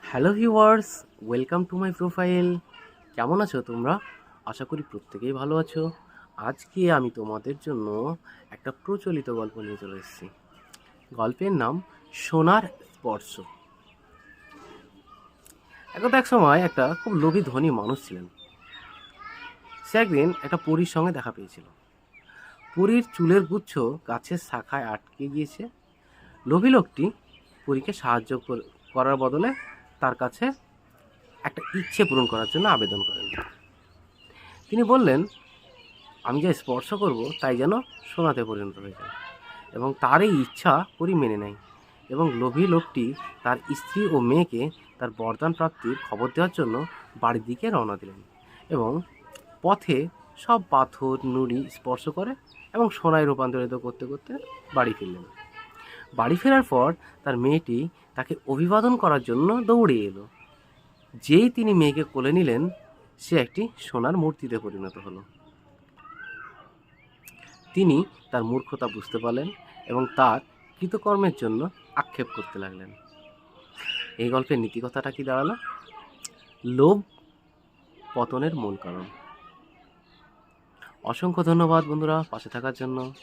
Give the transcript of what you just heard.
Hello viewers, welcome to my profile. কেমন আছো তোমরা? আশা করি প্রত্যেকেই ভালো আছো। আজকে আমি তোমাদের জন্য একটা প্রচলিত গল্প নিয়ে চলে এসেছি। গল্পের নাম সোনার স্পর্শ। একদা এক সময় একটা খুব লোভী ধনী মানুষ ছিলেন। সে একদিন একটা পরীর সঙ্গে দেখা পেয়েছিল। পরীর চুলের গুচ্ছ গাছের শাখায় আটকে গিয়েছে। লোভী লোকটি পরীকে সাহায্য করার বদলে তার কাছে একটা ইচ্ছে পূরণ করার জন্য আবেদন করেন। তিনি বললেন, আমি যা স্পর্শ করব তাই যেন সোনাতে পরিণত হয়ে যায়। এবং তার এই ইচ্ছা পরি মেনে নেয়। এবং লোভী লোকটি তার স্ত্রী ও মেয়েকে তার বরদান প্রাপ্তির খবর দেওয়ার জন্য বাড়ির দিকে রওনা দিলেন। এবং পথে সব পাথর নুড়ি স্পর্শ করে এবং সোনায় রূপান্তরিত করতে করতে বাড়ি ফিরলেন। বাড়ি ফেরার পর তার মেয়েটি তাকে অভিবাদন করার জন্য দৌড়ে এলো। যেই তিনি মেয়েকে কোলে নিলেন, সে একটি সোনার মূর্তিতে পরিণত হলো। তিনি তার মূর্খতা বুঝতে পারলেন এবং তার কৃতকর্মের জন্য আক্ষেপ করতে লাগলেন। এই গল্পের নীতিকথাটা কি দাঁড়ালো? লোভ পতনের মূল কারণ। অসংখ্য ধন্যবাদ বন্ধুরা পাশে থাকার জন্য।